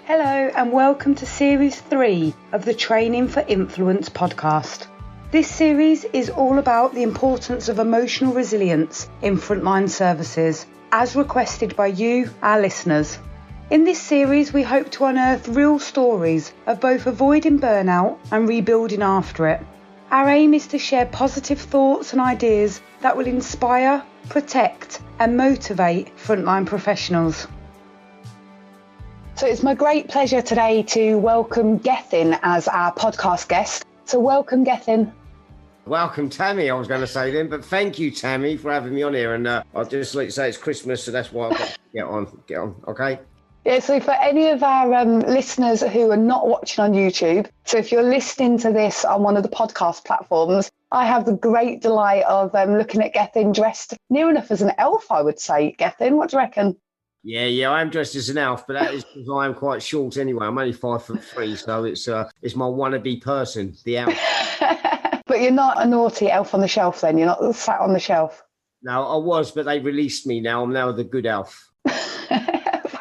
Hello and welcome to Series 3 of the Training for Influence podcast. This series is all about the importance of emotional resilience in frontline services, as requested by you, our listeners. In this series, we hope to unearth real stories of both avoiding burnout and rebuilding after it. Our aim is to share positive thoughts and ideas that will inspire, protect and motivate frontline professionals. So it's my great pleasure today to welcome Gethin as our podcast guest. So welcome, Gethin. Welcome, Tammy, I was going to say then, but thank you, Tammy, for having me on here. And I'd just like to say it's Christmas, so that's why I've got to get on, okay? Yeah, so for any of our listeners who are not watching on YouTube, so if you're listening to this on one of the podcast platforms, I have the great delight of looking at Gethin dressed near enough as an elf, I would say. Gethin, what do you reckon? Yeah, I am dressed as an elf, but that is because I am quite short anyway. I'm only 5'3", so it's my wannabe person, the elf. But you're not a naughty elf on the shelf then? You're not sat on the shelf? No, I was, but they released me now. I'm now the good elf.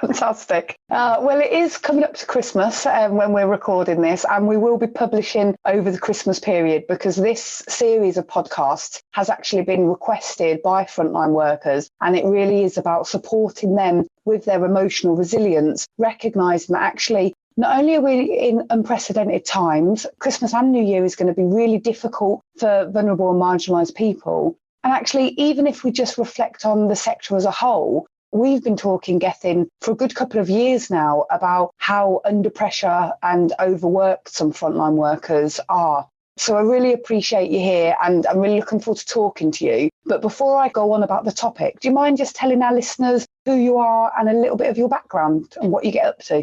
Fantastic. Well, it is coming up to Christmas when we're recording this, and we will be publishing over the Christmas period because this series of podcasts has actually been requested by frontline workers, and it really is about supporting them with their emotional resilience, recognising that actually not only are we in unprecedented times, Christmas and New Year is going to be really difficult for vulnerable and marginalised people. And actually, even if we just reflect on the sector as a whole, we've been talking, Gethin, for a good couple of years now about how under pressure and overworked some frontline workers are. So I really appreciate you here and I'm really looking forward to talking to you. But before I go on about the topic, do you mind just telling our listeners who you are and a little bit of your background and what you get up to?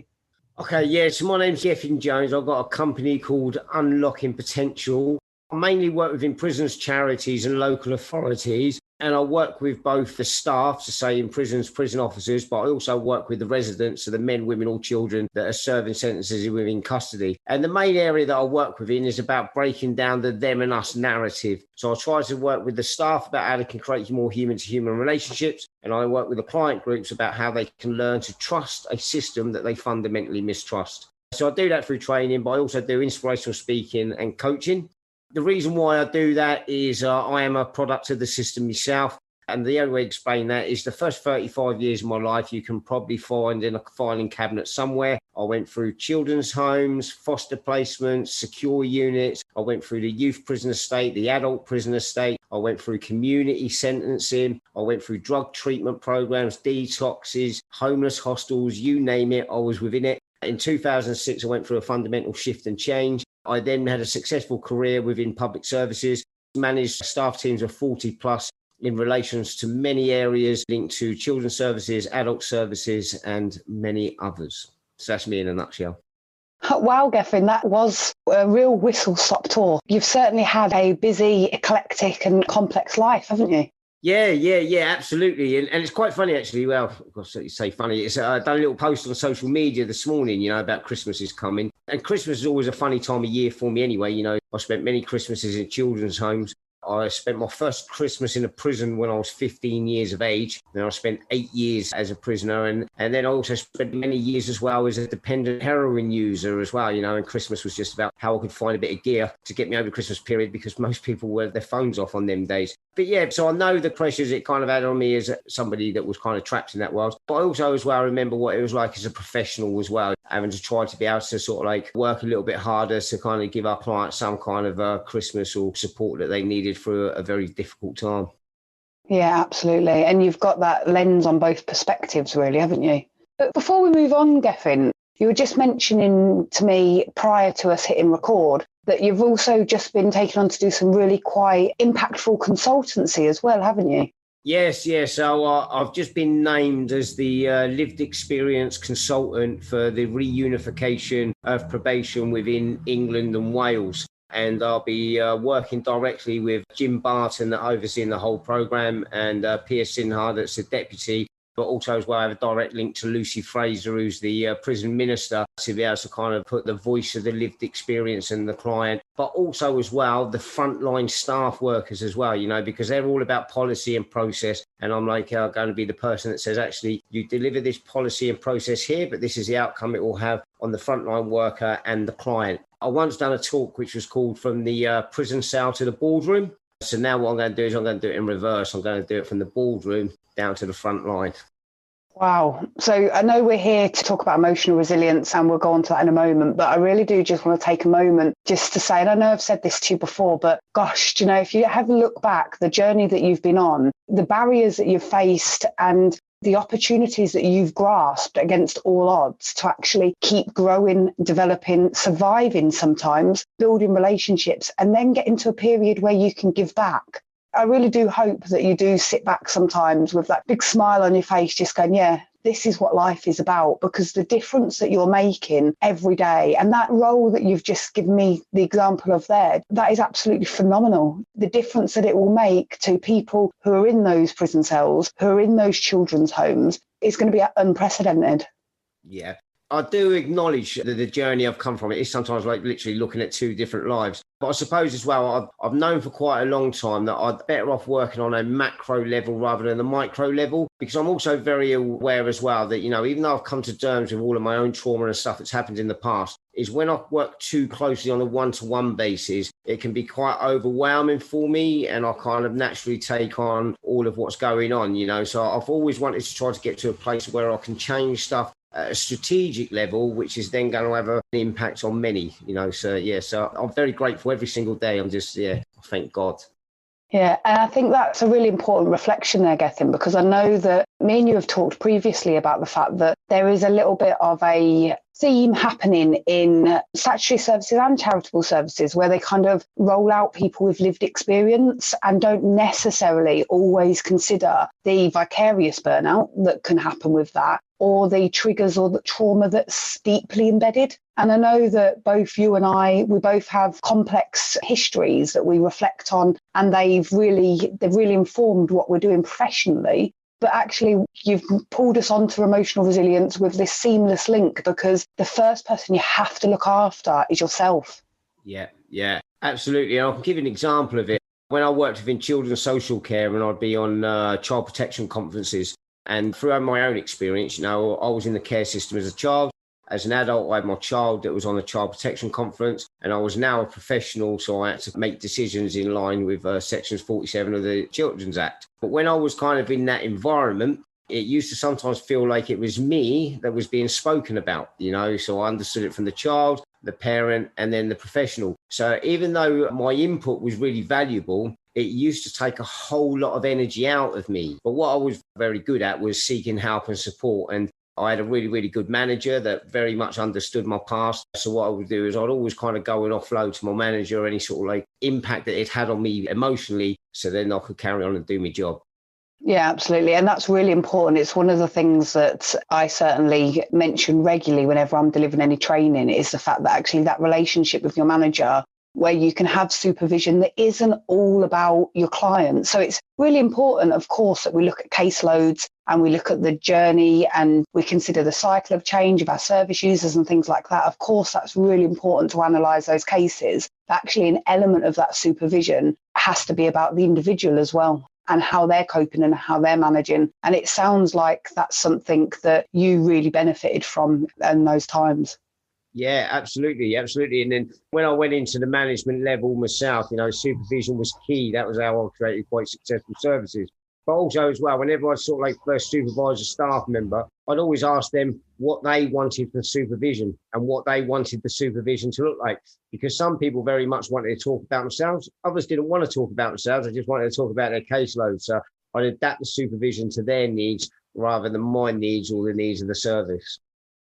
Okay, yeah, so my name's Gethin Jones. I've got a company called Unlocking Potential. I mainly work within prisons, charities and local authorities. And I work with both the staff, to say in prisons, prison officers, but I also work with the residents, so the men, women or children that are serving sentences within custody. And the main area that I work within is about breaking down the them and us narrative. So I try to work with the staff about how they can create more human-to-human relationships. And I work with the client groups about how they can learn to trust a system that they fundamentally mistrust. So I do that through training, but I also do inspirational speaking and coaching. The reason why I do that is I am a product of the system myself. And the only way to explain that is the first 35 years of my life, you can probably find in a filing cabinet somewhere. I went through children's homes, foster placements, secure units. I went through the youth prison estate, the adult prison estate. I went through community sentencing. I went through drug treatment programs, detoxes, homeless hostels, you name it, I was within it. In 2006, I went through a fundamental shift and change. I then had a successful career within public services, managed staff teams of 40 plus in relations to many areas linked to children's services, adult services, and many others. So that's me in a nutshell. Wow, Gethin, that was a real whistle-stop tour. You've certainly had a busy, eclectic and complex life, haven't you? Yeah, absolutely. And it's quite funny, actually. Well, of course, you say funny. I done a little post on social media this morning, about Christmas is coming. And Christmas is always a funny time of year for me anyway. I spent many Christmases in children's homes. I spent my first Christmas in a prison when I was 15 years of age. Then I spent 8 years as a prisoner. And then I also spent many years as well as a dependent heroin user as well, and Christmas was just about how I could find a bit of gear to get me over the Christmas period because most people wear their phones off on them days. But yeah, so I know the pressures it kind of had on me as somebody that was kind of trapped in that world. But I also as well remember what it was like as a professional as well, having to try to be able to sort of like work a little bit harder to kind of give our clients some kind of Christmas or support that they needed for a very difficult time. Yeah, absolutely. And you've got that lens on both perspectives, really, haven't you? But before we move on, Gethin, you were just mentioning to me prior to us hitting record that you've also just been taken on to do some really quite impactful consultancy as well, haven't you? Yes. So I've just been named as the lived experience consultant for the reunification of probation within England and Wales. And I'll be working directly with Jim Barton, that overseeing the whole programme, and Piers Sinha, that's the deputy. but also as well I have a direct link to Lucy Fraser, who's the prison minister, to be able to kind of put the voice of the lived experience and the client, but also as well the frontline staff workers as well, because they're all about policy and process. And I'm like going to be the person that says, actually, you deliver this policy and process here, but this is the outcome it will have on the frontline worker and the client. I once done a talk which was called From the Prison Cell to the Boardroom. So now what I'm going to do is I'm going to do it in reverse. I'm going to do it from the boardroom down to the front line. Wow. So I know we're here to talk about emotional resilience and we'll go on to that in a moment, but I really do just want to take a moment just to say, and I know I've said this to you before, but gosh, if you have a look back, the journey that you've been on, the barriers that you've faced and the opportunities that you've grasped against all odds to actually keep growing, developing, surviving sometimes, building relationships, and then get into a period where you can give back. I really do hope that you do sit back sometimes with that big smile on your face, just going, yeah, this is what life is about, because the difference that you're making every day and that role that you've just given me the example of there, that is absolutely phenomenal. The difference that it will make to people who are in those prison cells, who are in those children's homes, is going to be unprecedented. Yeah. I do acknowledge that the journey I've come from, it is sometimes like literally looking at two different lives. But I suppose as well, I've known for quite a long time that I'm better off working on a macro level rather than a micro level, because I'm also very aware as well that, even though I've come to terms with all of my own trauma and stuff that's happened in the past, is when I work too closely on a one-to-one basis, it can be quite overwhelming for me and I kind of naturally take on all of what's going on, So I've always wanted to try to get to a place where I can change stuff at a strategic level, which is then going to have an impact on many, so I'm very grateful every single day. I'm just, thank God. Yeah, and I think that's a really important reflection there, Gethin, because I know that me and you have talked previously about the fact that there is a little bit of a theme happening in statutory services and charitable services where they kind of roll out people with lived experience and don't necessarily always consider the vicarious burnout that can happen with that, or the triggers or the trauma that's deeply embedded. And I know that both you and I, we both have complex histories that we reflect on, and they've really informed what we're doing professionally. But actually, you've pulled us onto emotional resilience with this seamless link, because the first person you have to look after is yourself. Yeah, absolutely. And I can give you an example of it. When I worked within children's social care and I'd be on child protection conferences, and throughout my own experience, I was in the care system as a child. As an adult, I had my child that was on a child protection conference, and I was now a professional, so I had to make decisions in line with sections 47 of the Children's Act. But when I was kind of in that environment, it used to sometimes feel like it was me that was being spoken about, so I understood it from the child, the parent, and then the professional. So even though my input was really valuable, it used to take a whole lot of energy out of me. But what I was very good at was seeking help and support. And I had a really, really good manager that very much understood my past. So what I would do is I'd always kind of go and offload to my manager any sort of like impact that it had on me emotionally, so then I could carry on and do my job. Yeah, absolutely. And that's really important. It's one of the things that I certainly mention regularly whenever I'm delivering any training, is the fact that actually that relationship with your manager, where you can have supervision that isn't all about your client. So it's really important, of course, that we look at caseloads and we look at the journey and we consider the cycle of change of our service users and things like that. Of course, that's really important to analyse those cases. But actually, an element of that supervision has to be about the individual as well, and how they're coping and how they're managing. And it sounds like that's something that you really benefited from in those times. Yeah, absolutely. And then when I went into the management level myself, supervision was key. That was how I created quite successful services. But also as well, whenever I sort of like first supervise a staff member, I'd always ask them what they wanted from supervision and what they wanted the supervision to look like. Because some people very much wanted to talk about themselves. Others didn't want to talk about themselves. They just wanted to talk about their caseload. So I'd adapt the supervision to their needs rather than my needs or the needs of the service.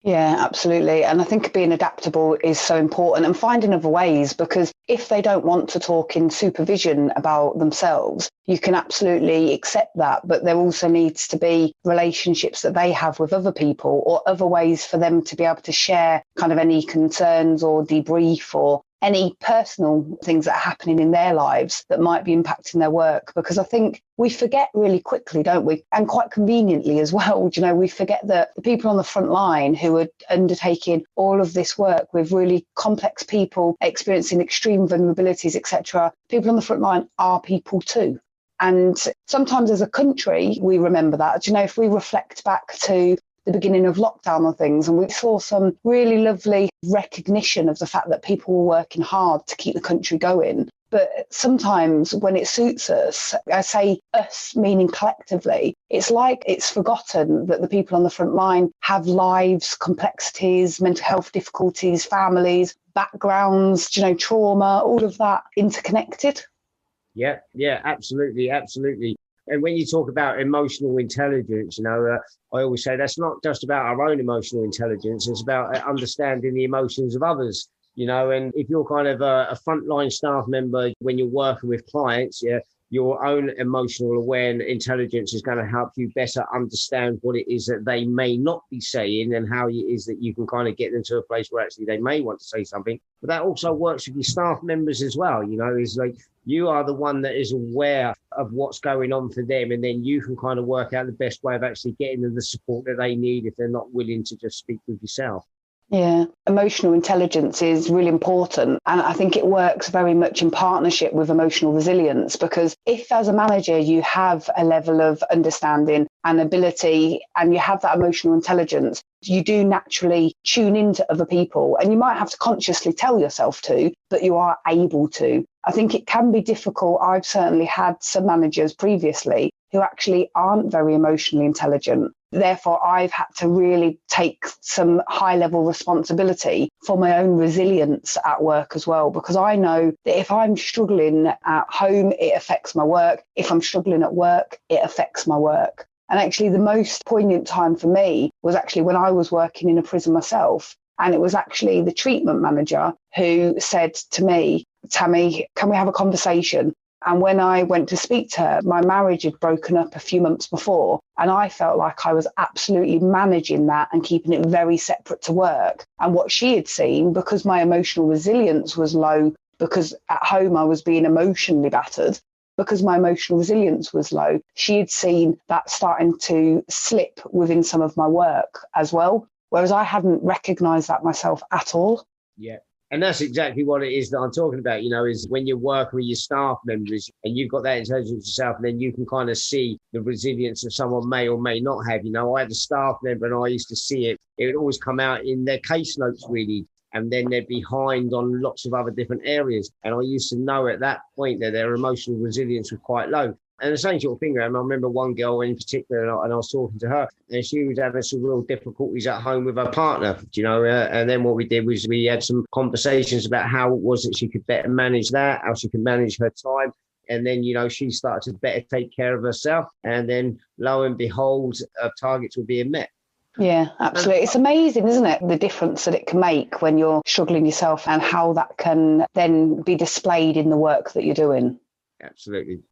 Yeah, absolutely. And I think being adaptable is so important, and finding other ways, because if they don't want to talk in supervision about themselves, you can absolutely accept that. But there also needs to be relationships that they have with other people, or other ways for them to be able to share kind of any concerns or debrief or any personal things that are happening in their lives that might be impacting their work. Because I think we forget really quickly, don't we? And quite conveniently as well. You know, we forget that the people on the front line who are undertaking all of this work with really complex people experiencing extreme vulnerabilities, etc., people on the front line are people too. And sometimes as a country, we remember that. You know, if we reflect back to the beginning of lockdown and things, and we saw some really lovely recognition of the fact that people were working hard to keep the country going. But sometimes when it suits us, I say us meaning collectively, it's like it's forgotten that the people on the front line have lives, complexities, mental health difficulties, families, backgrounds, you know, trauma, all of that interconnected. Yeah, absolutely. And when you talk about emotional intelligence, you know, I always say that's not just about our own emotional intelligence. It's about understanding the emotions of others, you know, and if you're kind of a frontline staff member, when you're working with clients, your own emotional awareness intelligence is going to help you better understand what it is that they may not be saying and how it is that you can kind of get them to a place where actually they may want to say something. But that also works with your staff members as well. You know, it's like you are the one that is aware of what's going on for them. And then you can kind of work out the best way of actually getting them the support that they need if they're not willing to just speak with yourself. Yeah, emotional intelligence is really important. And I think it works very much in partnership with emotional resilience, because if as a manager you have a level of understanding and ability and you have that emotional intelligence, you do naturally tune into other people, and you might have to consciously tell yourself to, but you are able to. I think it can be difficult. I've certainly had some managers previously who actually aren't very emotionally intelligent. Therefore, I've had to really take some high-level responsibility for my own resilience at work as well, because I know that if I'm struggling at home, it affects my work. If I'm struggling at work, it affects my work. And actually, the most poignant time for me was actually when I was working in a prison myself. And it was actually the treatment manager who said to me, "Tammy, can we have a conversation?" And when I went to speak to her, my marriage had broken up a few months before, and I felt like I was absolutely managing that and keeping it very separate to work. And what she had seen, because my emotional resilience was low, because at home I was being emotionally battered, because my emotional resilience was low, she had seen that starting to slip within some of my work as well, whereas I hadn't recognised that myself at all. Yeah. And that's exactly what it is that I'm talking about, you know, is when you're working with your staff members and you've got that intelligence yourself, and then you can kind of see the resilience that someone may or may not have. You know, I had a staff member and I used to see it. It would always come out in their case notes, really. And then they're behind on lots of other different areas. And I used to know at that point that their emotional resilience was quite low. And the same sort of thing. And I remember one girl in particular, and I was talking to her, and she was having some real difficulties at home with her partner, you know. And then what we did was we had some conversations about how it was that she could better manage that, how she could manage her time. And then, you know, she started to better take care of herself. And then lo and behold, her targets were being met. Yeah, absolutely. It's amazing, isn't it? The difference that it can make when you're struggling yourself and how that can then be displayed in the work that you're doing. Absolutely.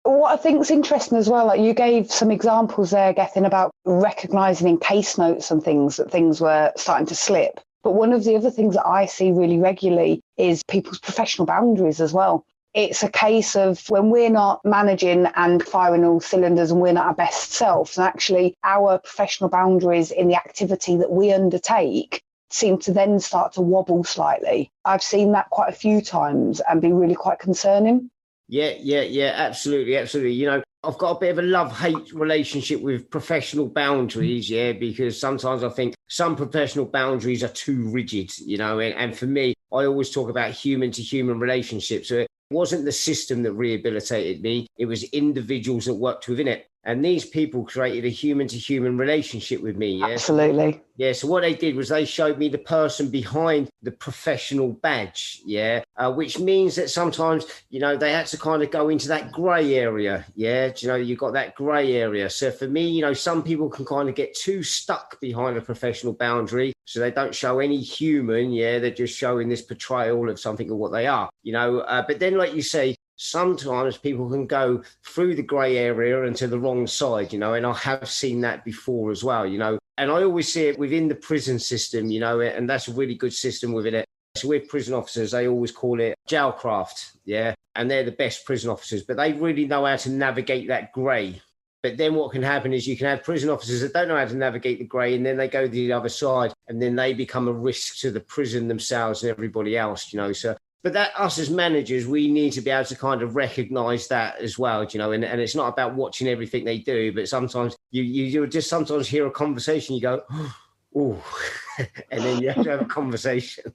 What I think is interesting as well, like you gave some examples there, Gethin, about recognising in case notes and things that things were starting to slip. But one of the other things that I see really regularly is people's professional boundaries as well. It's a case of when we're not managing and firing all cylinders and we're not our best selves, and actually our professional boundaries in the activity that we undertake seem to then start to wobble slightly. I've seen that quite a few times and be really quite concerning. Yeah, absolutely. You know, I've got a bit of a love-hate relationship with professional boundaries, because sometimes I think some professional boundaries are too rigid, you know, and for me, I always talk about human-to-human relationships. So it wasn't the system that rehabilitated me, it was individuals that worked within it. And these people created a human-to-human relationship with me. Absolutely. So what they did was they showed me the person behind the professional badge, which means that sometimes, you know, they had to kind of go into that grey area, you know, you've got that grey area. So for me, you know, some people can kind of get too stuck behind a professional boundary, so they don't show any human, they're just showing this portrayal of something of what they are, you know, but then like you say, sometimes people can go through the grey area and to the wrong side, you know, and I have seen that before as well, you know, and I always see it within the prison system, you know, and that's a really good system within it. So with prison officers, they always call it jailcraft, yeah? And they're the best prison officers, but they really know how to navigate that grey. But then what can happen is you can have prison officers that don't know how to navigate the grey, and then they go to the other side, and then they become a risk to the prison themselves and everybody else, So, but that us as managers, we need to be able to kind of recognise that as well, and it's not about watching everything they do, but sometimes you'll just sometimes hear a conversation, you go, oh, and then you have to have a conversation.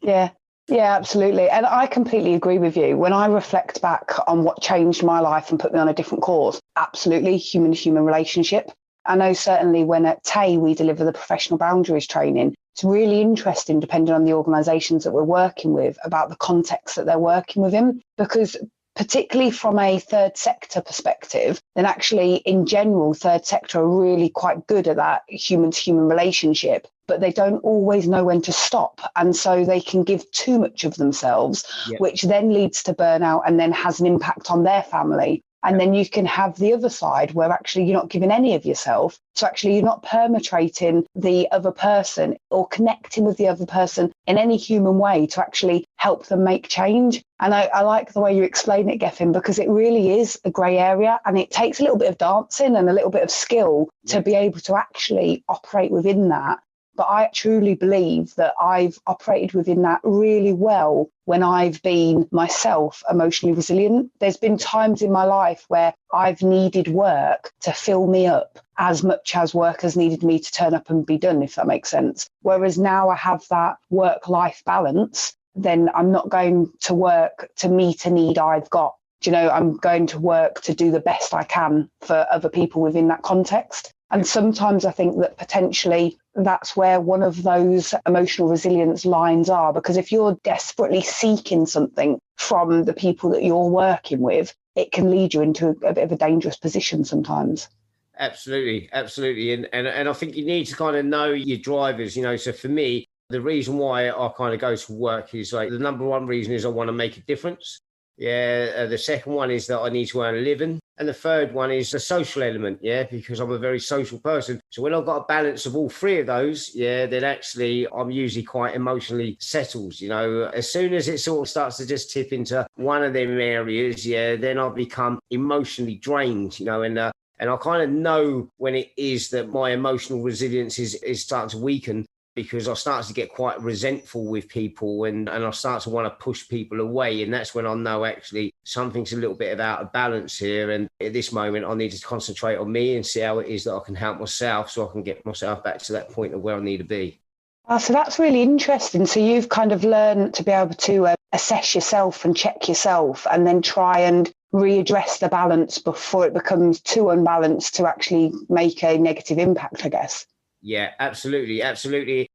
Yeah, absolutely. And I completely agree with you. When I reflect back on what changed my life and put me on a different course, absolutely human-to-human relationship. I know certainly when at TAY we deliver the professional boundaries training, it's really interesting, depending on the organisations that we're working with, about the context that they're working within, because particularly from a third sector perspective, then actually in general, third sector are really quite good at that human-to-human relationship, but they don't always know when to stop. And so they can give too much of themselves, which then leads to burnout and then has an impact on their family. And then you can have the other side where actually you're not giving any of yourself. So actually you're not perpetrating the other person or connecting with the other person in any human way to actually help them make change. And I like the way you explain it, Gethin, because it really is a grey area, and it takes a little bit of dancing and a little bit of skill to be able to actually operate within that. But I truly believe that I've operated within that really well when I've been myself emotionally resilient. There's been times in my life where I've needed work to fill me up as much as work has needed me to turn up and be done, if that makes sense. Whereas now I have that work-life balance, then I'm not going to work to meet a need I've got. I'm going to work to do the best I can for other people within that context. And sometimes I think that potentially that's where one of those emotional resilience lines are, because if you're desperately seeking something from the people that you're working with, it can lead you into a bit of a dangerous position sometimes. Absolutely. And I think you need to kind of know your drivers, So for me, the reason why I kind of go to work is like the number one reason is I want to make a difference. The second one is that I need to earn a living. And the third one is the social element, because I'm a very social person. So when I've got a balance of all three of those, then actually I'm usually quite emotionally settled, As soon as it sort of starts to just tip into one of them areas, then I'll become emotionally drained, and I kind of know when it is that my emotional resilience is starting to weaken, because I start to get quite resentful with people and I start to want to push people away. And that's when I know actually something's a little bit out of balance here. And at this moment, I need to concentrate on me and see how it is that I can help myself so I can get myself back to that point of where I need to be. So that's really interesting. So you've kind of learned to be able to assess yourself and check yourself and then try and readdress the balance before it becomes too unbalanced to actually make a negative impact, I guess. Yeah, absolutely.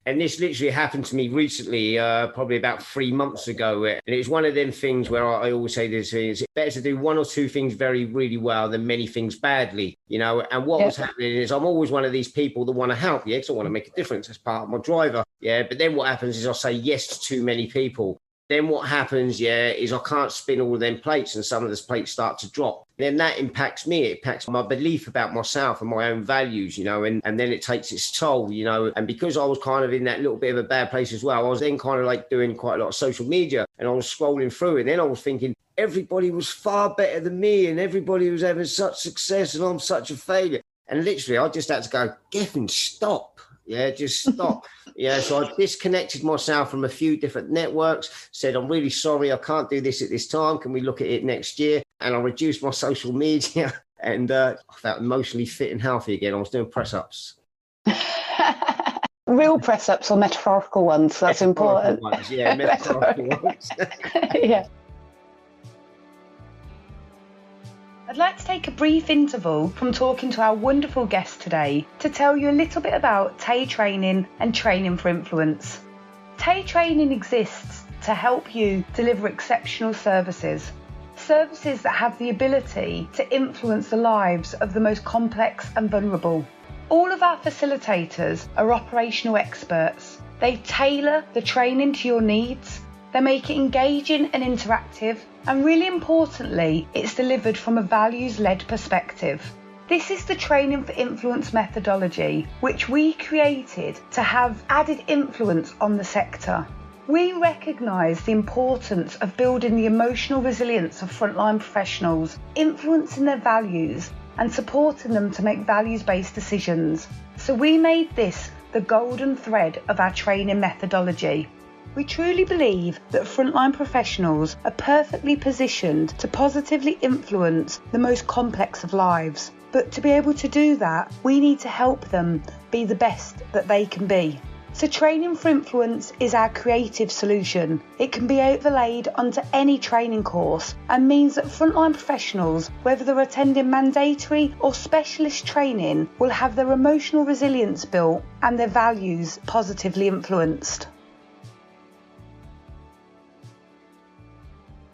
And this literally happened to me recently, probably about 3 months ago. And it was one of them things where I always say this, it's better to do one or two things really well than many things badly, And what was happening is I'm always one of these people that want to help, because I want to make a difference as part of my driver. But then what happens is I say yes to too many people. Then what happens, is I can't spin all of them plates and some of those plates start to drop. Then that impacts me. It impacts my belief about myself and my own values, and then it takes its toll, And because I was kind of in that little bit of a bad place as well, I was then kind of like doing quite a lot of social media and I was scrolling through and then I was thinking everybody was far better than me and everybody was having such success and I'm such a failure. And literally I just had to go, Gethin, stop. Just stop. So I disconnected myself from a few different networks, said, I'm really sorry, I can't do this at this time. Can we look at it next year? And I reduced my social media and I felt emotionally fit and healthy again. I was doing press-ups. Real press-ups or metaphorical ones? That's important. Ones. Yeah, metaphorical ones. Yeah. I'd like to take a brief interval from talking to our wonderful guest today to tell you a little bit about TAY Training and Training for Influence. TAY Training exists to help you deliver exceptional services that have the ability to influence the lives of the most complex and vulnerable. All of our facilitators are operational experts. They tailor the training to your needs. They make it engaging and interactive, and really importantly, it's delivered from a values-led perspective. This is the Training for Influence methodology, which we created to have added influence on the sector. We recognise the importance of building the emotional resilience of frontline professionals, influencing their values and supporting them to make values-based decisions. So we made this the golden thread of our training methodology. We truly believe that frontline professionals are perfectly positioned to positively influence the most complex of lives. But to be able to do that, we need to help them be the best that they can be. So Training for Influence is our creative solution. It can be overlaid onto any training course and means that frontline professionals, whether they're attending mandatory or specialist training, will have their emotional resilience built and their values positively influenced.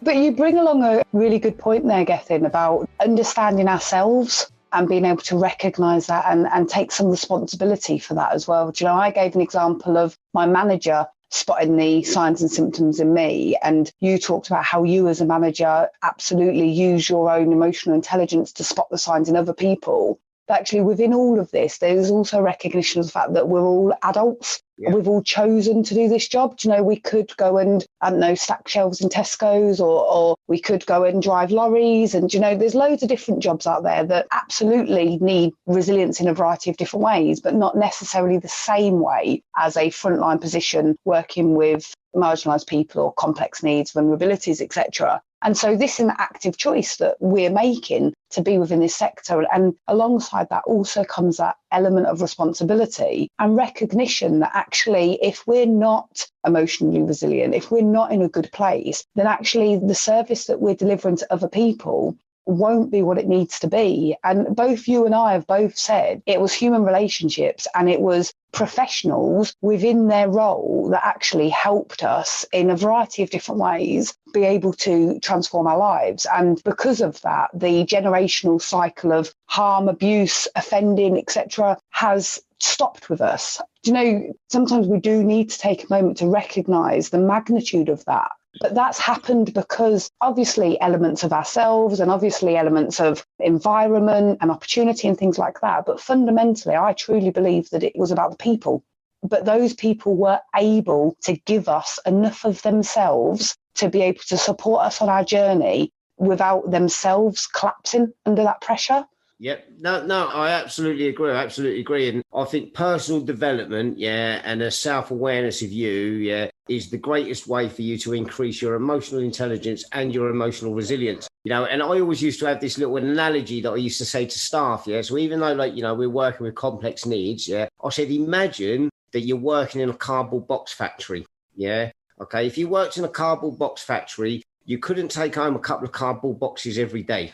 But you bring along a really good point there, Gethin, about understanding ourselves and being able to recognise that and take some responsibility for that as well. Do you know, I gave an example of my manager spotting the signs and symptoms in me, and you talked about how you as a manager absolutely use your own emotional intelligence to spot the signs in other people. But actually within all of this, there's also recognition of the fact that we're all adults. Yeah. We've all chosen to do this job. Do you know, we could go and, I don't know, stack shelves in Tesco's, or we could go and drive lorries. And, you know, there's loads of different jobs out there that absolutely need resilience in a variety of different ways, but not necessarily the same way as a frontline position working with marginalised people or complex needs, vulnerabilities, etc. And so this is an active choice that we're making to be within this sector. And alongside that also comes that element of responsibility and recognition that actually, if we're not emotionally resilient, if we're not in a good place, then actually the service that we're delivering to other people won't be what it needs to be. And both you and I have both said it was human relationships and it was professionals within their role that actually helped us in a variety of different ways be able to transform our lives. And because of that, the generational cycle of harm, abuse, offending, etc. has stopped with us. Do you know, sometimes we do need to take a moment to recognise the magnitude of that. But that's happened because obviously elements of ourselves and obviously elements of environment and opportunity and things like that. But fundamentally, I truly believe that it was about the people. But those people were able to give us enough of themselves to be able to support us on our journey without themselves collapsing under that pressure. Yep. No, I absolutely agree. And I think personal development, and a self-awareness of you, is the greatest way for you to increase your emotional intelligence and your emotional resilience. You know, and I always used to have this little analogy that I used to say to staff, So even though, we're working with complex needs, I said, imagine that you're working in a cardboard box factory, Okay, if you worked in a cardboard box factory, you couldn't take home a couple of cardboard boxes every day,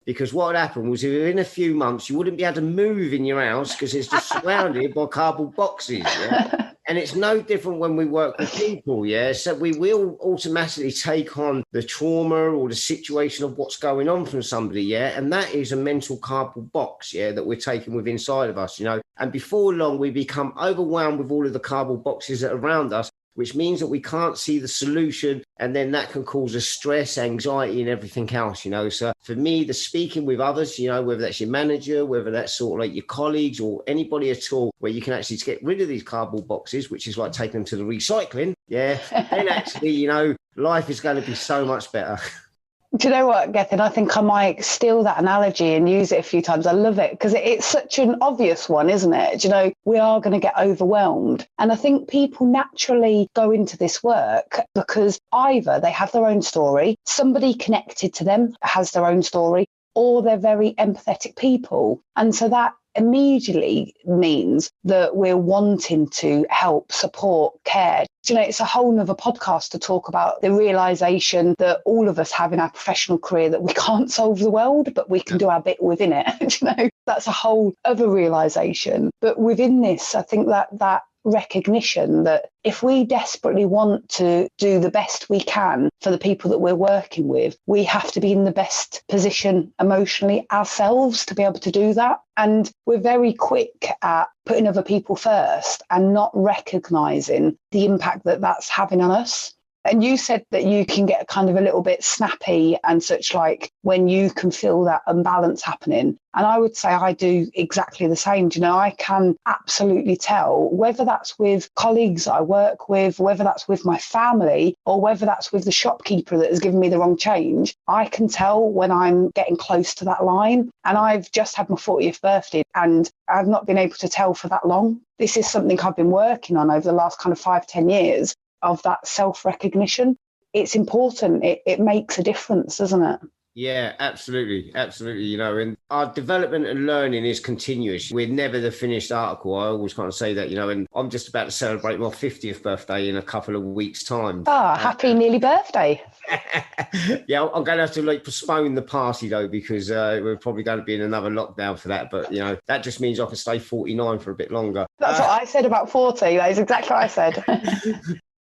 Because what would happen was within a few months, you wouldn't be able to move in your house because it's just surrounded by cardboard boxes. And it's no different when we work with people. So we will automatically take on the trauma or the situation of what's going on from somebody. And that is a mental cardboard box, that we're taking with inside of us, And before long, we become overwhelmed with all of the cardboard boxes that are around us, which means that we can't see the solution. And then that can cause us stress, anxiety, and everything else, So for me, the speaking with others, whether that's your manager, whether that's sort of like your colleagues or anybody at all, where you can actually get rid of these cardboard boxes, which is like taking them to the recycling. Then actually, life is going to be so much better. Do you know what, Gethin? I think I might steal that analogy and use it a few times. I love it because it's such an obvious one, isn't it? Do you know, we are going to get overwhelmed. And I think people naturally go into this work because either they have their own story, somebody connected to them has their own story, or they're very empathetic people. And so that immediately means that we're wanting to help, support, care. You know, it's a whole nother podcast to talk about the realization that all of us have in our professional career that we can't solve the world, but we can do our bit within it. That's a whole other realization. But within this, I think that recognition that if we desperately want to do the best we can for the people that we're working with, we have to be in the best position emotionally ourselves to be able to do that. And we're very quick at putting other people first and not recognizing the impact that that's having on us. And you said that you can get kind of a little bit snappy and such, like when you can feel that imbalance happening. And I would say I do exactly the same. Do you know, I can absolutely tell, whether that's with colleagues I work with, whether that's with my family, or whether that's with the shopkeeper that has given me the wrong change. I can tell when I'm getting close to that line. And I've just had my 40th birthday and I've not been able to tell for that long. This is something I've been working on over the last kind of 5-10 years, of that self-recognition. It's important. It makes a difference, doesn't it? Yeah, absolutely. Absolutely. You know, and our development and learning is continuous. We're never the finished article. I always kind of say that, you know, and I'm just about to celebrate my 50th birthday in a couple of weeks' time. Happy nearly birthday. Yeah, I'm going to have to like postpone the party though, because we're probably going to be in another lockdown for that. But, you know, that just means I can stay 49 for a bit longer. That's what I said about 40. That is exactly what I said.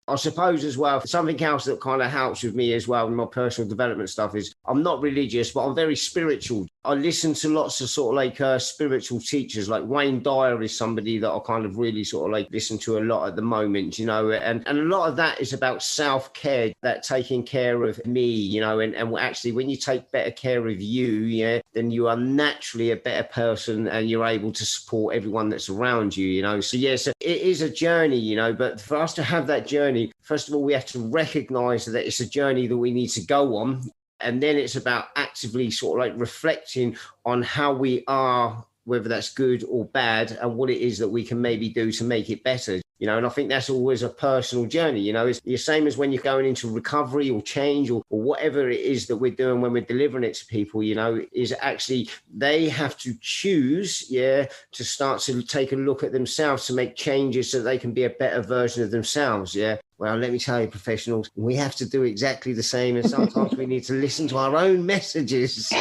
I suppose as well, something else that kind of helps with me as well in my personal development stuff is I'm not religious, but I'm very spiritual. I listen to lots of sort of like spiritual teachers, like Wayne Dyer is somebody that I kind of really sort of like listen to a lot at the moment, you know, and a lot of that is about self-care, that taking care of me, you know, and actually when you take better care of you, yeah, then you are naturally a better person and you're able to support everyone that's around you, you know. So yes, it is a journey, you know, but for us to have that journey, first of all, we have to recognize that it's a journey that we need to go on. And then it's about actively sort of like reflecting on how we are, whether that's good or bad, and what it is that we can maybe do to make it better. You know, and I think that's always a personal journey. You know, it's the same as when you're going into recovery or change or whatever it is that we're doing when we're delivering it to people, you know, is actually they have to choose, to start to take a look at themselves to make changes so they can be a better version of themselves. Yeah. Well, let me tell you, professionals, we have to do exactly the same. And sometimes we need to listen to our own messages.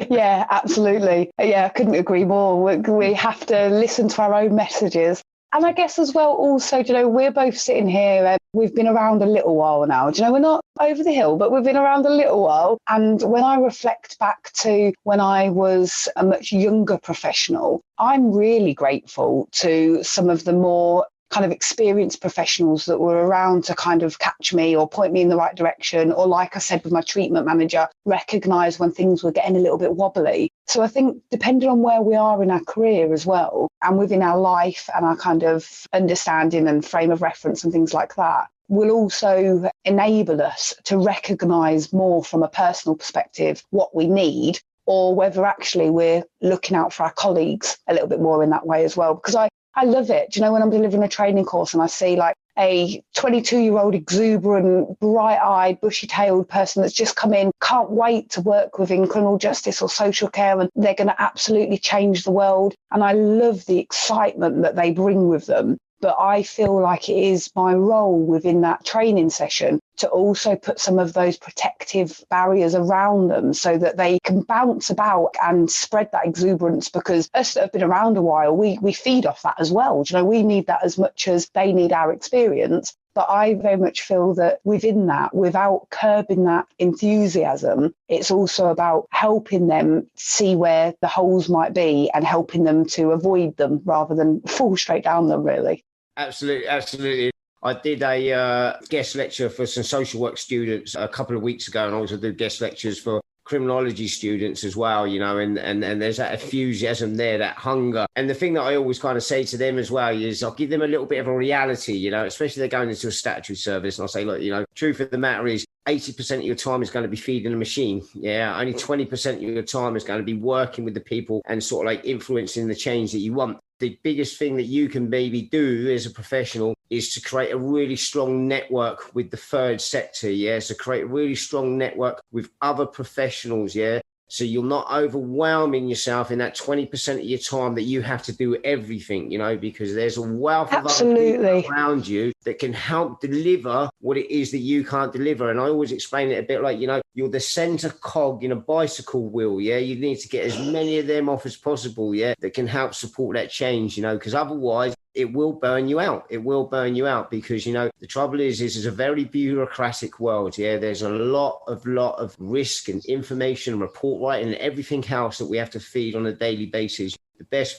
Yeah, absolutely. Yeah, I couldn't agree more. We have to listen to our own messages. And I guess as well, also, you know, we're both sitting here and we've been around a little while now. Do you know, we're not over the hill, but we've been around a little while. And when I reflect back to when I was a much younger professional, I'm really grateful to some of the more kind of experienced professionals that were around to kind of catch me or point me in the right direction, or like I said with my treatment manager, recognise when things were getting a little bit wobbly. So I think depending on where we are in our career as well, and within our life and our kind of understanding and frame of reference and things like that, will also enable us to recognise more from a personal perspective what we need, or whether actually we're looking out for our colleagues a little bit more in that way as well. Because I love it. Do you know, when I'm delivering a training course and I see like a 22-year-old exuberant, bright-eyed, bushy-tailed person that's just come in, can't wait to work within criminal justice or social care, and they're going to absolutely change the world. And I love the excitement that they bring with them. But I feel like it is my role within that training session to also put some of those protective barriers around them so that they can bounce about and spread that exuberance, because us that have been around a while, we feed off that as well. Do you know, we need that as much as they need our experience. But I very much feel that within that, without curbing that enthusiasm, it's also about helping them see where the holes might be and helping them to avoid them rather than fall straight down them, really. Absolutely, absolutely. I did a guest lecture for some social work students a couple of weeks ago, and I also do guest lectures for criminology students as well, you know, and there's that enthusiasm there, that hunger. And the thing that I always kind of say to them as well is I'll give them a little bit of a reality, you know, especially they're going into a statutory service. And I'll say, look, you know, truth of the matter is 80% of your time is going to be feeding a machine. Yeah. Only 20% of your time is going to be working with the people and sort of like influencing the change that you want. The biggest thing that you can maybe do as a professional is to create a really strong network with the third sector. Yeah. So create a really strong network with other professionals. Yeah. So you're not overwhelming yourself in that 20% of your time that you have to do everything, you know, because there's a wealth of other people around you that can help deliver what it is that you can't deliver. And I always explain it a bit like, you know, you're the center cog in a bicycle wheel. Yeah. You need to get as many of them off as possible. Yeah. That can help support that change, you know, because otherwise it will burn you out. It will burn you out because, you know, the trouble is this is a very bureaucratic world. Yeah. There's a lot of risk and information and report writing and everything else that we have to feed on a daily basis. The best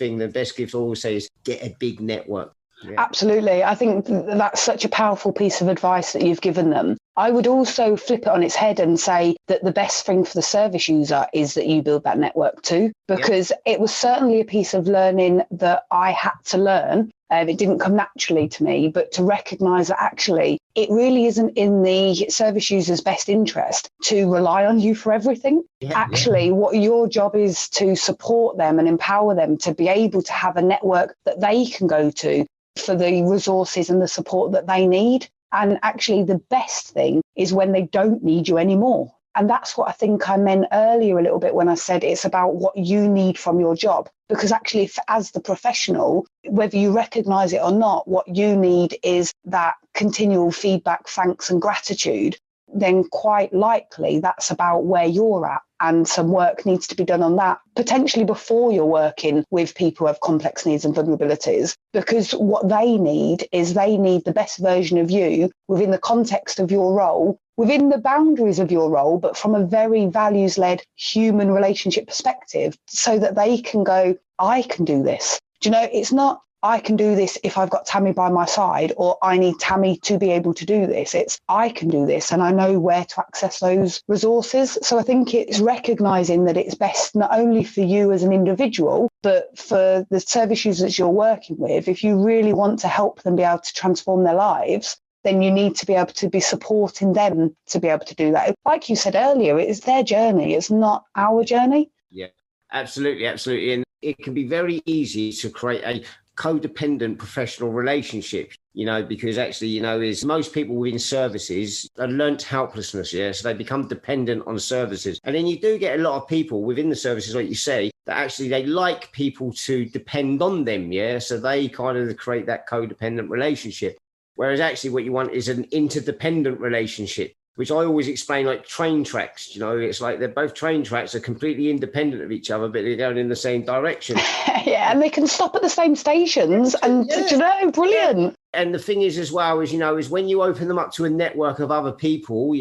gift I always say is get a big network. Yeah. Absolutely. I think that's such a powerful piece of advice that you've given them. I would also flip it on its head and say that the best thing for the service user is that you build that network too, because it was certainly a piece of learning that I had to learn. It didn't come naturally to me, but to recognise that actually it really isn't in the service user's best interest to rely on you for everything. What your job is to support them and empower them to be able to have a network that they can go to for the resources and the support that they need. And actually the best thing is when they don't need you anymore. And that's what I think I meant earlier a little bit when I said it's about what you need from your job. Because actually, as the professional, whether you recognise it or not, what you need is that continual feedback, thanks and gratitude. Then quite likely that's about where you're at. And some work needs to be done on that, potentially before you're working with people who have complex needs and vulnerabilities, because what they need is they need the best version of you within the context of your role, within the boundaries of your role, but from a very values-led human relationship perspective, so that they can go, I can do this. Do you know, it's not, I can do this if I've got Tammy by my side, or I need Tammy to be able to do this. It's I can do this and I know where to access those resources. So I think it's recognising that it's best not only for you as an individual, but for the service users you're working with. If you really want to help them be able to transform their lives, then you need to be able to be supporting them to be able to do that. Like you said earlier, it is their journey. It's not our journey. Yeah, absolutely. Absolutely. And it can be very easy to create a codependent professional relationship, because actually, is most people within services are learnt helplessness. Yeah. So they become dependent on services. And then you do get a lot of people within the services, like you say, that actually they like people to depend on them. Yeah. So they kind of create that codependent relationship. Whereas actually what you want is an interdependent relationship, which I always explain like train tracks. It's like they're both train tracks are completely independent of each other, but they're going in the same direction. Yeah, and they can stop at the same stations. And brilliant. Yeah. And the thing is as well is when you open them up to a network of other people,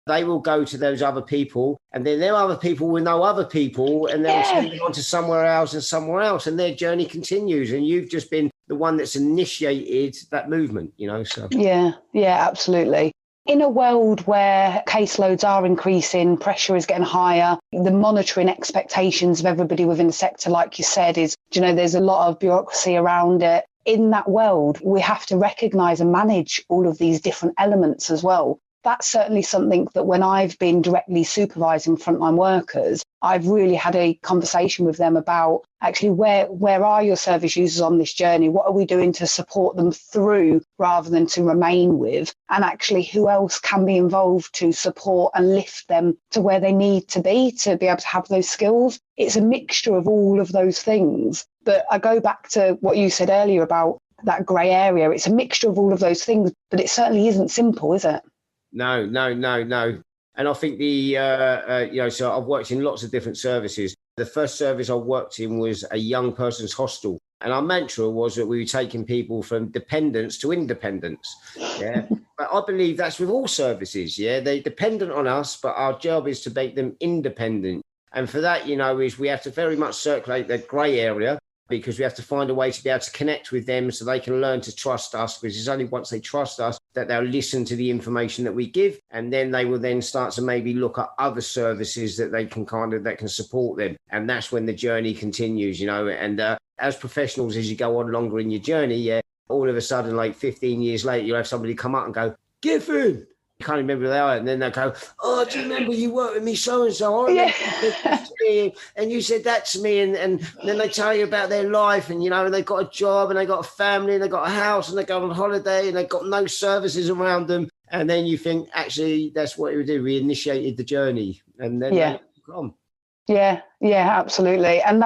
they will go to those other people, and then their other people will know other people, and they'll send them on to somewhere else, and their journey continues. And you've just been the one that's initiated that movement, so. Yeah, absolutely. In a world where caseloads are increasing, pressure is getting higher, the monitoring expectations of everybody within the sector, like you said, is, there's a lot of bureaucracy around it. In that world, we have to recognise and manage all of these different elements as well. That's certainly something that when I've been directly supervising frontline workers, I've really had a conversation with them about actually where are your service users on this journey? What are we doing to support them through rather than to remain with? And actually who else can be involved to support and lift them to where they need to be able to have those skills? It's a mixture of all of those things. But I go back to what you said earlier about that grey area. It's a mixture of all of those things, but it certainly isn't simple, is it? No. And I think so I've worked in lots of different services. The first service I worked in was a young person's hostel. And our mantra was that we were taking people from dependence to independence. Yeah. But I believe that's with all services. Yeah. They're dependent on us, but our job is to make them independent. And for that, is we have to very much circulate that grey area, because we have to find a way to be able to connect with them so they can learn to trust us, because it's only once they trust us that they'll listen to the information that we give, and then they will then start to maybe look at other services that they can that can support them. And that's when the journey continues, and as professionals, as you go on longer in your journey, all of a sudden, like 15 years later, you'll have somebody come up and go, Gethin. You can't remember who they are, and then they'll go, oh, do you remember you worked with me so-and-so? I remember you said this to me, and you said that to me, and then they tell you about their life, and, they've got a job, and they've got a family, and they've got a house, and they go on holiday, and they've got no services around them, and then you think, actually, that's what we did. We initiated the journey, and then they come. Yeah, absolutely. And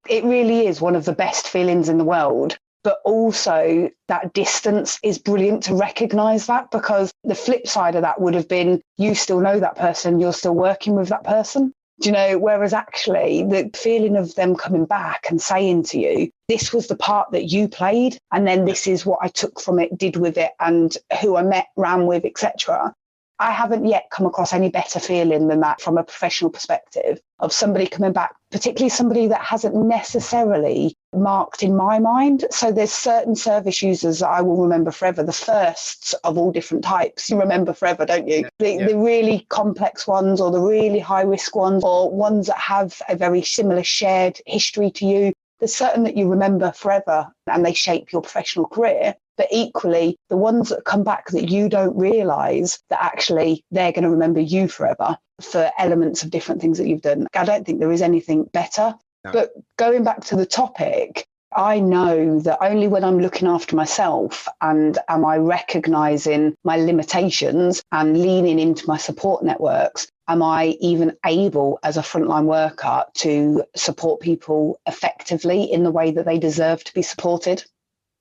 it really is one of the best feelings in the world. But also that distance is brilliant to recognise that, because the flip side of that would have been you still know that person, you're still working with that person. Whereas actually the feeling of them coming back and saying to you, this was the part that you played, and then this is what I took from it, did with it, and who I met, ran with, etc. I haven't yet come across any better feeling than that from a professional perspective, of somebody coming back, particularly somebody that hasn't necessarily marked in my mind. So there's certain service users that I will remember forever, the firsts of all different types. You remember forever, don't you? The really complex ones, or the really high risk ones, or ones that have a very similar shared history to you. There's certain that you remember forever and they shape your professional career. But equally, the ones that come back that you don't realise that actually they're going to remember you forever for elements of different things that you've done. I don't think there is anything better. No. But going back to the topic, I know that only when I'm looking after myself and am I recognising my limitations and leaning into my support networks, am I even able as a frontline worker to support people effectively in the way that they deserve to be supported.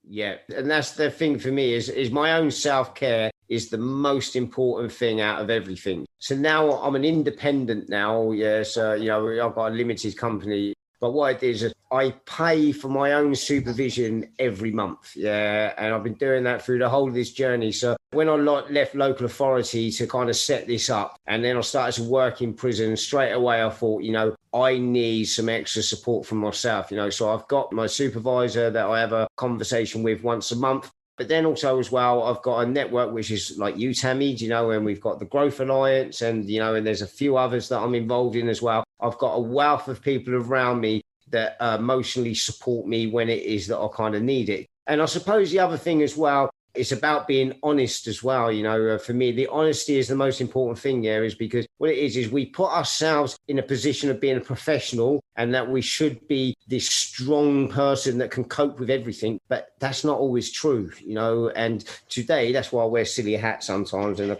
Yeah, and that's the thing for me is my own self-care is the most important thing out of everything. So now I'm an independent now. Yeah, so, I've got a limited company. But what I did is I pay for my own supervision every month. Yeah. And I've been doing that through the whole of this journey. So when I left local authority to kind of set this up, and then I started to work in prison, straight away I thought, I need some extra support from myself. So I've got my supervisor that I have a conversation with once a month. But then also as well, I've got a network, which is like you, Tammy, and we've got the Growth Alliance and, and there's a few others that I'm involved in as well. I've got a wealth of people around me that emotionally support me when it is that I kind of need it. And I suppose the other thing as well, it's about being honest as well. For me, the honesty is the most important thing here, is because what it is we put ourselves in a position of being a professional and that we should be this strong person that can cope with everything. But that's not always true, and today that's why I wear silly hats sometimes. And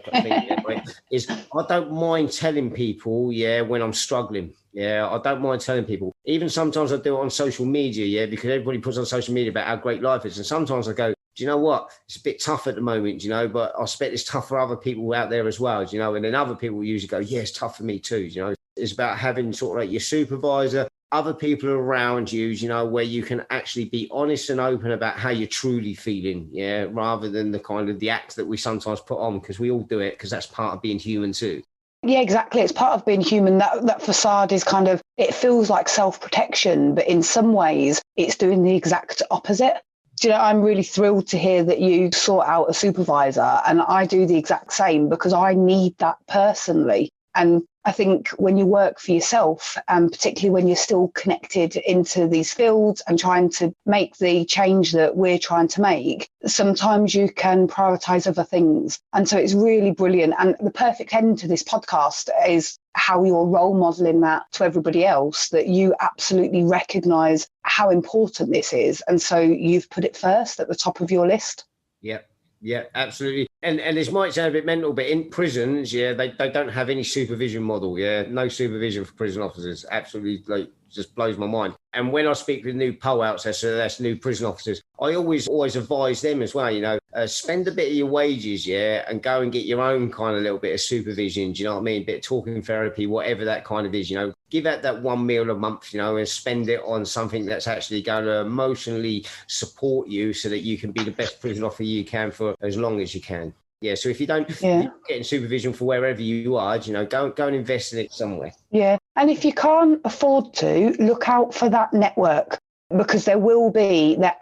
is I don't mind telling people, when I'm struggling. Yeah, I don't mind telling people. Even sometimes I do it on social media, because everybody puts on social media about how great life is. And sometimes I go, do you know what? It's a bit tough at the moment, but I expect it's tough for other people out there as well, and then other people usually go, yeah, it's tough for me too, It's about having sort of like your supervisor, other people around you, where you can actually be honest and open about how you're truly feeling, rather than the kind of the act that we sometimes put on, because we all do it, because that's part of being human too. Yeah, exactly. It's part of being human. That facade is kind of, it feels like self-protection, but in some ways it's doing the exact opposite. I'm really thrilled to hear that you sort out a supervisor, and I do the exact same because I need that personally. And I think when you work for yourself, and particularly when you're still connected into these fields and trying to make the change that we're trying to make, sometimes you can prioritise other things. And so it's really brilliant. And the perfect end to this podcast is how you're role modelling that to everybody else, that you absolutely recognise how important this is. And so you've put it first at the top of your list. Yep. Yeah, absolutely. And this might sound a bit mental, but in prisons, they don't have any supervision model. Yeah, no supervision for prison officers. Absolutely, just blows my mind. And when I speak with new POAs, that's new prison officers, I always advise them as well, spend a bit of your wages, and go and get your own kind of little bit of supervision. Do you know what I mean? A bit of talking therapy, whatever that kind of is, give out that one meal a month, and spend it on something that's actually going to emotionally support you so that you can be the best prison officer you can for as long as you can. Yeah, so if you don't if you're getting supervision for wherever you are, go and invest in it somewhere. Yeah, and if you can't afford to, look out for that network, because there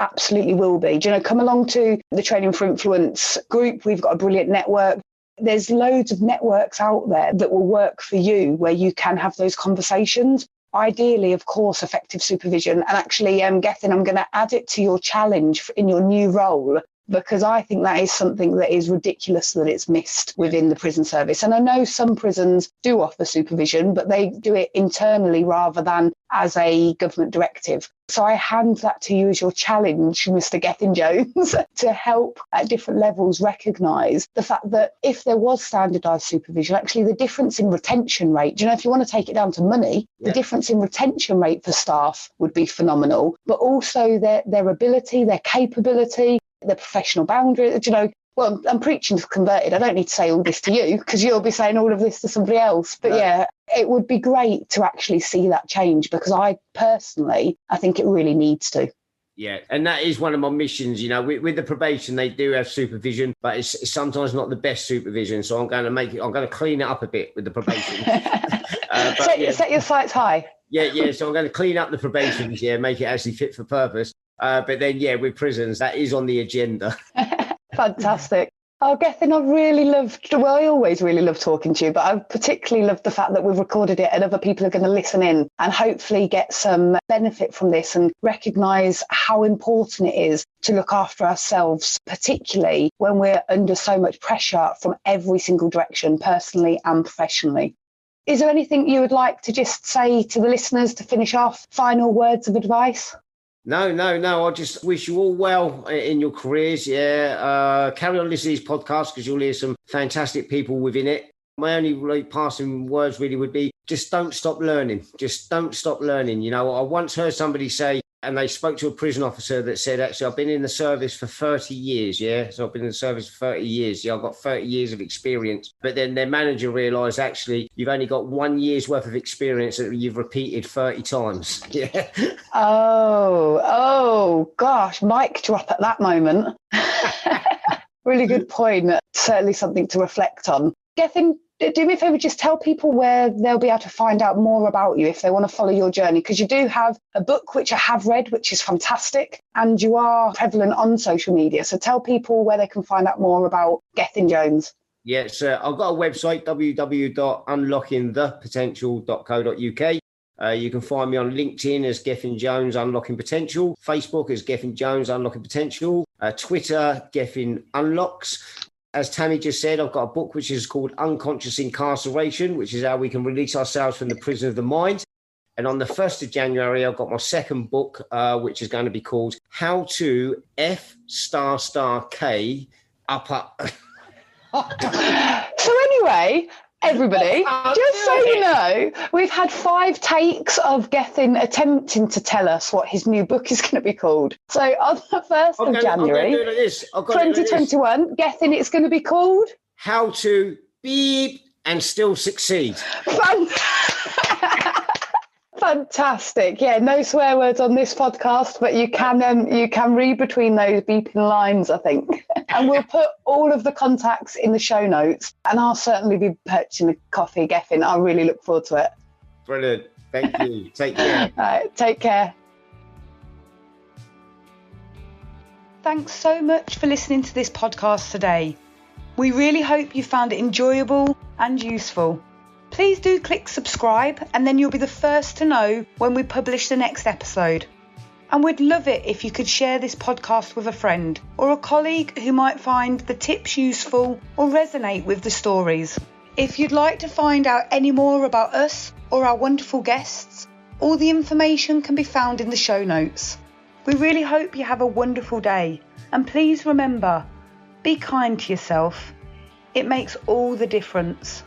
absolutely will be. Come along to the Training for Influence group. We've got a brilliant network. There's loads of networks out there that will work for you, where you can have those conversations. Ideally, of course, effective supervision. And actually, Gethin, I'm going to add it to your challenge in your new role, because I think that is something that is ridiculous that it's missed within the prison service. And I know some prisons do offer supervision, but they do it internally rather than as a government directive. So I hand that to you as your challenge, Mr. Gethin Jones, to help at different levels recognise the fact that if there was standardised supervision, actually the difference in retention rate, if you want to take it down to money, the difference in retention rate for staff would be phenomenal, but also their ability, their capability, the professional boundary. Well, I'm preaching to converted. I don't need to say all this to you, because you'll be saying all of this to somebody else. But it would be great to actually see that change, because I think it really needs to. Yeah, and that is one of my missions. With the probation, they do have supervision, but it's sometimes not the best supervision. So I'm going to clean it up a bit with the probation. Set your sights high. Yeah. So I'm going to clean up the probations, make it actually fit for purpose. But then, with prisons, that is on the agenda. Fantastic. Oh, Gethin, I always really love talking to you, but I particularly love the fact that we've recorded it and other people are going to listen in and hopefully get some benefit from this and recognise how important it is to look after ourselves, particularly when we're under so much pressure from every single direction, personally and professionally. Is there anything you would like to just say to the listeners to finish off? Final words of advice? No. I just wish you all well in your careers. Carry on listening to these podcasts because you'll hear some fantastic people within it. My only passing words really would be just don't stop learning. Just don't stop learning. I once heard somebody say, and they spoke to a prison officer that said, actually, I've been in the service for 30 years. So I've been in the service for 30 years. I've got 30 years of experience. But then their manager realised, actually, you've only got 1 year's worth of experience that you've repeated 30 times. Yeah. Oh, gosh, mic drop at that moment. Really good point. Certainly something to reflect on. Gethin, do me a favour, just tell people where they'll be able to find out more about you if they want to follow your journey, because you do have a book which I have read, which is fantastic, and you are prevalent on social media. So tell people where they can find out more about Gethin Jones. Yes, I've got a website, www.unlockingthepotential.co.uk. You can find me on LinkedIn as Gethin Jones Unlocking Potential, Facebook as Gethin Jones Unlocking Potential, Twitter, Gethin Unlocks. As Tammy just said, I've got a book which is called Unconscious Incarceration, which is how we can release ourselves from the prison of the mind. And on the 1st of January, I've got my second book, which is going to be called How to F***K Up. So anyway, everybody, just so you know, we've had 5 takes of Gethin attempting to tell us what his new book is going to be called. So on the 1st of January, 2021, Gethin, it's going to be called How to Beep and Still Succeed. Fantastic. Yeah, no swear words on this podcast, but you can read between those beeping lines, I think. And we'll put all of the contacts in the show notes, and I'll certainly be purchasing a coffee, Gethin. I really look forward to it. Brilliant. Thank you. Take care. All right, take care. Thanks so much for listening to this podcast today. We really hope you found it enjoyable and useful. Please do click subscribe, and then you'll be the first to know when we publish the next episode. And we'd love it if you could share this podcast with a friend or a colleague who might find the tips useful or resonate with the stories. If you'd like to find out any more about us or our wonderful guests, all the information can be found in the show notes. We really hope you have a wonderful day, and please remember, be kind to yourself. It makes all the difference.